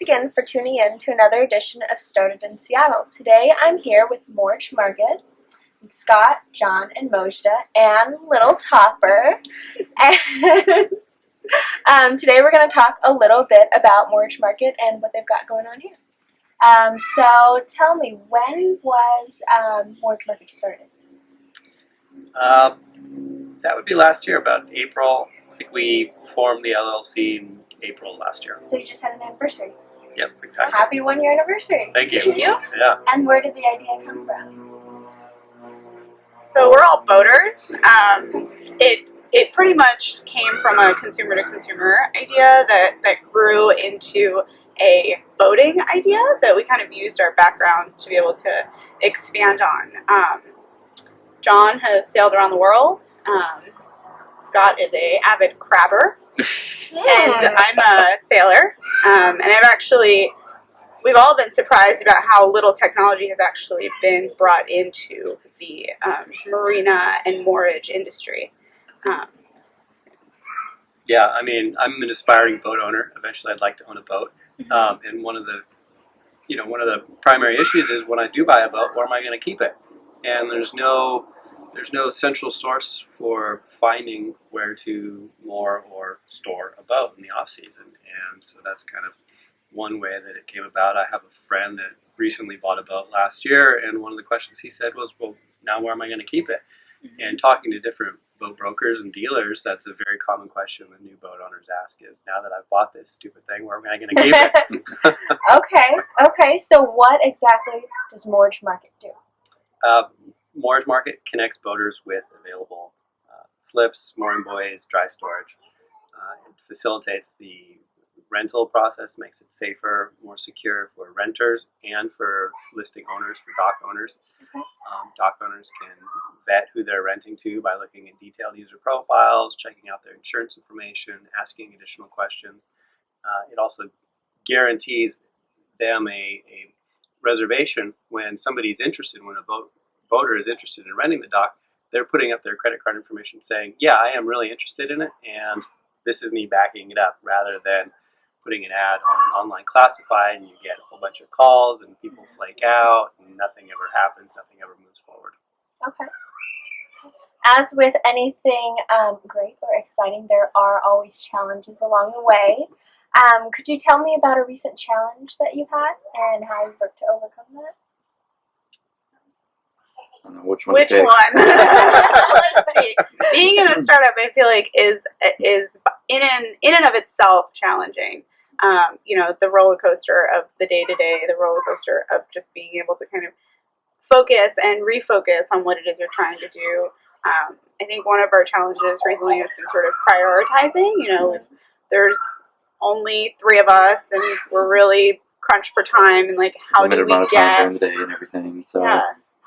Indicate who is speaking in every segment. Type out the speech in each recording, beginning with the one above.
Speaker 1: again for tuning in to another edition of Started in Seattle. Today I'm here with MoorageMarket, Scott, John, and Mojda, and Little Topper. And today we're going to talk a little bit about MoorageMarket and what they've got going on here. So tell me, when was MoorageMarket started?
Speaker 2: That would be last year, about April. I think we formed the LLC in April last year.
Speaker 1: So you just had an anniversary.
Speaker 2: Yep, exactly.
Speaker 1: Happy 1 year anniversary.
Speaker 2: Thank you.
Speaker 1: Thank you.
Speaker 2: Yeah.
Speaker 1: And where did the idea come from?
Speaker 3: So we're all boaters. It pretty much came from a consumer to consumer idea that grew into a boating idea that we kind of used our backgrounds to be able to expand on. John has sailed around the world. Scott is an avid crabber. And I'm a sailor. And we've all been surprised about how little technology has actually been brought into the marina and moorage industry.
Speaker 2: Yeah, I mean, I'm an aspiring boat owner. Eventually, I'd like to own a boat. And one of the primary issues is when I do buy a boat, where am I going to keep it? And there's no central source for finding where to moor or store a boat in the off season. And so that's kind of one way that it came about. I have a friend that recently bought a boat last year, and one of the questions he said was, well, now where am I going to keep it? And talking to different boat brokers and dealers, that's a very common question that new boat owners ask is, now that I've bought this stupid thing, where am I going to keep it?
Speaker 1: Okay. So what exactly does MoorageMarket do?
Speaker 2: MoorageMarket connects boaters with available slips, mooring buoys, dry storage. It facilitates the rental process, makes it safer, more secure for renters and for listing owners, for dock owners.
Speaker 1: Okay.
Speaker 2: Dock owners can vet who they're renting to by looking at detailed user profiles, checking out their insurance information, asking additional questions. It also guarantees them a reservation when somebody's interested, when a boater is interested in renting the dock. They're putting up their credit card information saying, yeah, I am really interested in it, and this is me backing it up, rather than putting an ad on an online classified and you get a whole bunch of calls and people flake out and nothing ever happens, nothing ever moves forward.
Speaker 1: Okay. As with anything great or exciting, there are always challenges along the way. Could you tell me about a recent challenge that you've had and how you've worked to overcome that?
Speaker 4: I don't know which one.
Speaker 3: Let's see. Being in a startup, I feel like is in and of itself challenging. The roller coaster of the day to day, the roller coaster of just being able to kind of focus and refocus on what it is you're trying to do. I think one of our challenges recently has been sort of prioritizing. There's only 3 of us, and we're really crunched for time. And how do we
Speaker 4: amount of
Speaker 3: get
Speaker 4: time during the day and everything? So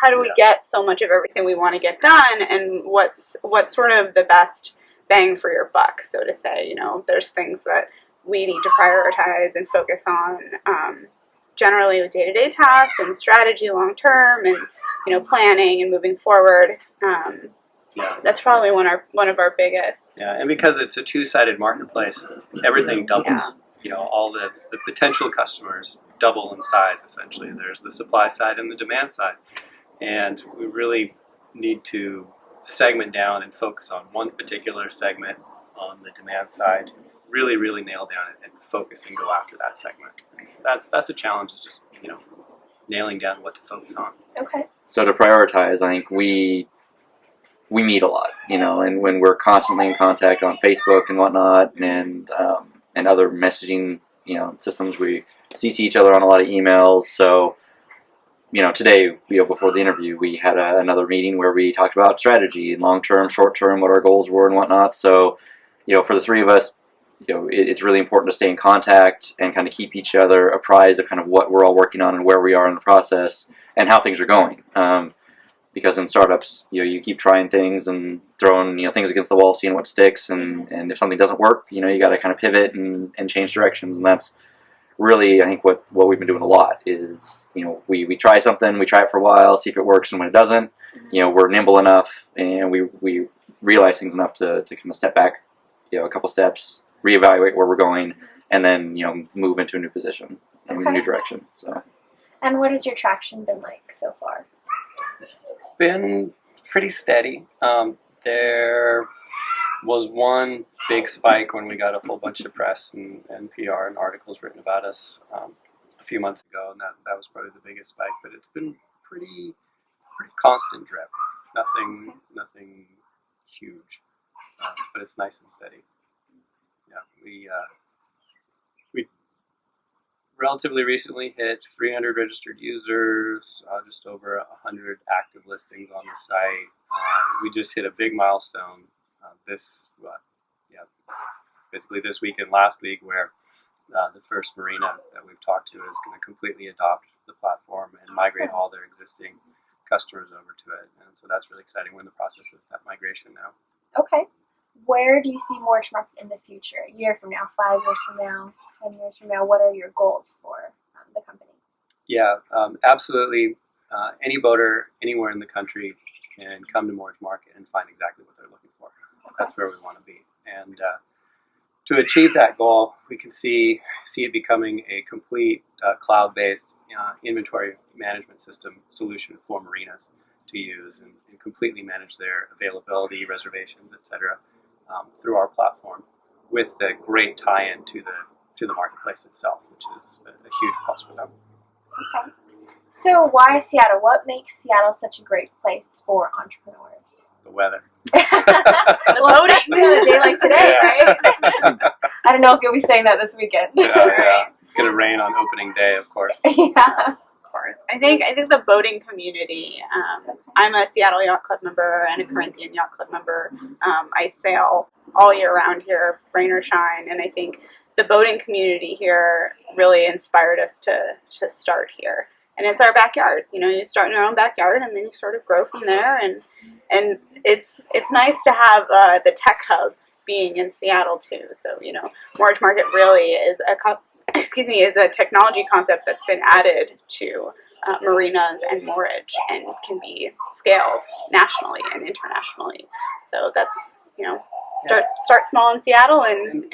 Speaker 3: how do we get so much of everything we want to get done? And what's sort of the best bang for your buck, so to say? There's things that we need to prioritize and focus on, generally with day-to-day tasks and strategy long term, and planning and moving forward. That's probably one of our biggest.
Speaker 2: Yeah, and because it's a two-sided marketplace, everything doubles. All the potential customers double in size, essentially. There's the supply side and the demand side. And we really need to segment down and focus on one particular segment on the demand side, really, really nail down and focus and go after that segment. So that's a challenge, is just, nailing down what to focus on.
Speaker 1: Okay.
Speaker 4: So to prioritize, I think we meet a lot, and when we're constantly in contact on Facebook and whatnot, and other messaging, systems, we CC each other on a lot of emails. So, today, before the interview, we had another meeting where we talked about strategy and long-term, short-term, what our goals were and whatnot. So, for the 3 of us, it's really important to stay in contact and kind of keep each other apprised of kind of what we're all working on and where we are in the process and how things are going. Because in startups, you keep trying things and throwing, things against the wall, seeing what sticks, and if something doesn't work, you got to kind of pivot and change directions. And that's really, I think, what we've been doing a lot is, we try something, we try it for a while, see if it works, and when it doesn't, we're nimble enough and we realize things enough to kind of step back, a couple steps, reevaluate where we're going, and then move into a new position in a new direction. So.
Speaker 1: And what has your traction been like so far?
Speaker 2: It's been pretty steady. There was one big spike when we got a whole bunch of press and PR and articles written about us a few months ago, and that was probably the biggest spike. But it's been pretty constant drip. Nothing huge, but it's nice and steady. Yeah, we relatively recently hit 300 registered users, just over 100 active listings on the site. We just hit a big milestone basically this week and last week, where the first marina that we've talked to is going to completely adopt the platform and migrate all their existing customers over to it. And so that's really exciting. We're in the process of that migration now.
Speaker 1: Okay. Where do you see MoorageMarket in the future? A year from now, 5 years from now, 10 years from now? What are your goals for the company?
Speaker 2: Yeah, absolutely. Any boater anywhere in the country can come to MoorageMarket and find exactly what they're looking for. Okay. That's where we want to be. And to achieve that goal, we can see it becoming a complete cloud-based inventory management system solution for marinas to use and completely manage their availability, reservations, etc. Through our platform, with the great tie-in to the marketplace itself, which is a huge plus for them.
Speaker 1: Okay. So why Seattle? What makes Seattle such a great place for entrepreneurs?
Speaker 2: The weather.
Speaker 1: The boating. Especially on a day like today, right? I don't know if you'll be saying that this weekend.
Speaker 2: Yeah. It's going to rain on opening day, of course.
Speaker 1: Yeah.
Speaker 3: I think the boating community. I'm a Seattle Yacht Club member and a Corinthian Yacht Club member. I sail all year round here, rain or shine, and I think the boating community here really inspired us to start here. And it's our backyard. You start in your own backyard, and then you sort of grow from there. And it's nice to have the tech hub being in Seattle too. So MoorageMarket really is a technology concept that's been added to marinas and moorage and can be scaled nationally and internationally. So that's start small in Seattle and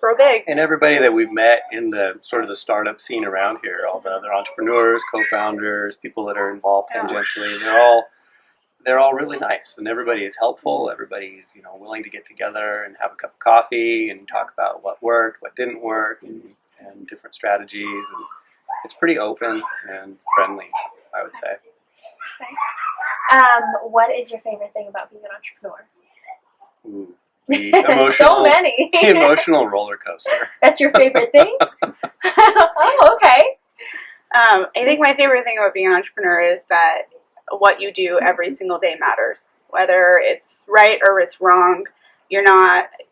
Speaker 3: grow big.
Speaker 2: And everybody that we've met in the sort of the startup scene around here, all the other entrepreneurs, co-founders, people that are involved tangentially, they're all really nice, and everybody is helpful. Everybody's willing to get together and have a cup of coffee and talk about what worked, what didn't work, and different strategies. And it's pretty open and friendly, I would say.
Speaker 1: Okay. What is your favorite thing about being an entrepreneur?
Speaker 2: Ooh, the emotional,
Speaker 1: so many.
Speaker 2: The emotional roller coaster.
Speaker 1: That's your favorite thing? Oh, okay.
Speaker 3: I think my favorite thing about being an entrepreneur is that what you do every single day matters. Whether it's right or it's wrong,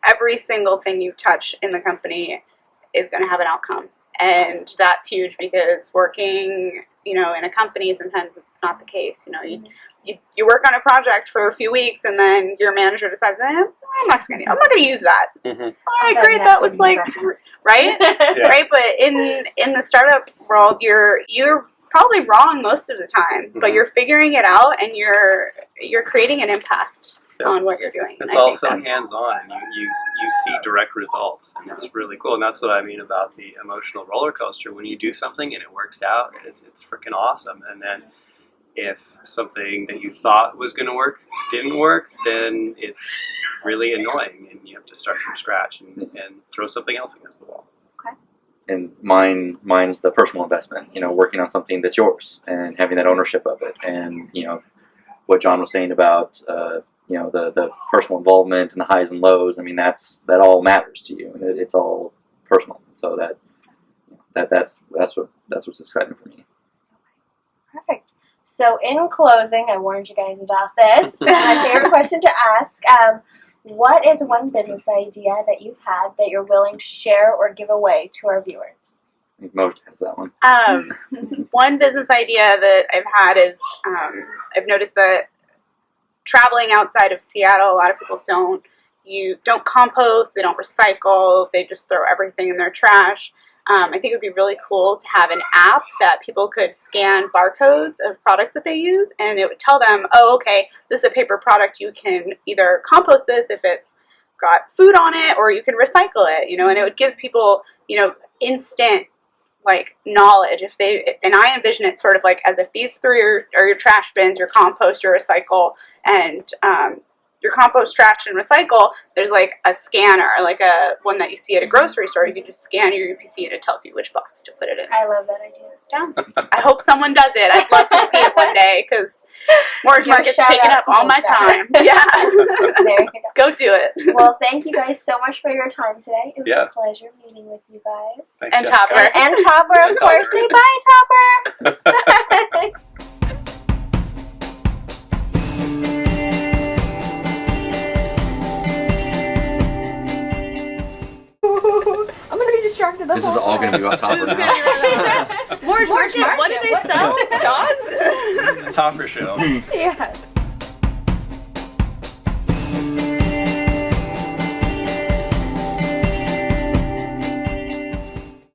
Speaker 3: every single thing you touch in the company is going to have an outcome. And that's huge because working, in a company, sometimes it's not the case. You work on a project for a few weeks, and then your manager decides, I'm not going to use that.
Speaker 2: Mm-hmm.
Speaker 3: I agree. That was right,
Speaker 2: Yeah.
Speaker 3: right. But in the startup world, you're probably wrong most of the time, but you're figuring it out, and you're creating an impact on what you're doing.
Speaker 2: It's also hands-on, and you see direct results, and it's really cool. And that's what I mean about the emotional roller coaster. When you do something and it works out, it's freaking awesome. And then if something that you thought was going to work didn't work, then it's really annoying, and you have to start from scratch and throw something else against the wall.
Speaker 4: And mine's the personal investment, working on something that's yours and having that ownership of it. And, what John was saying about, the personal involvement and the highs and lows. I mean, that all matters to you, and it's all personal. So that's what's exciting for me.
Speaker 1: Perfect. So in closing, I warned you guys about this. My favorite question to ask, what is one business idea that you've had that you're willing to share or give away to our viewers?
Speaker 4: I think Moj has that one.
Speaker 3: One business idea that I've had is I've noticed that traveling outside of Seattle, a lot of people don't compost, they don't recycle, they just throw everything in their trash. I think it would be really cool to have an app that people could scan barcodes of products that they use, and it would tell them, oh, okay, this is a paper product. You can either compost this if it's got food on it, or you can recycle it, and it would give people, instant like knowledge and I envision it sort of like as if these three are your trash bins, your compost, your recycle, and your compost, trash, and recycle. There's like a scanner, like a one that you see at a grocery store. You can just scan your UPC and it tells you which box to put it in.
Speaker 1: I love that idea.
Speaker 3: Yeah, I hope someone does it. I'd love to see it one day because MoorageMarket's taking up all my time. Yeah,
Speaker 1: There you
Speaker 3: go do it.
Speaker 1: Well, thank you guys so much for your time today. It was
Speaker 2: Yeah.
Speaker 1: a pleasure meeting with you guys.
Speaker 2: Thanks,
Speaker 3: And
Speaker 2: Jessica.
Speaker 3: Topper.
Speaker 1: And Topper, of
Speaker 2: And
Speaker 1: course.
Speaker 2: Topper.
Speaker 1: Say bye, Topper. I'm gonna be distracted the
Speaker 4: This
Speaker 1: whole
Speaker 4: is all
Speaker 1: time.
Speaker 4: going to be about Topper now.
Speaker 3: MoorageMarket, what do they sell? Dogs?
Speaker 2: Topper show.
Speaker 1: Yeah.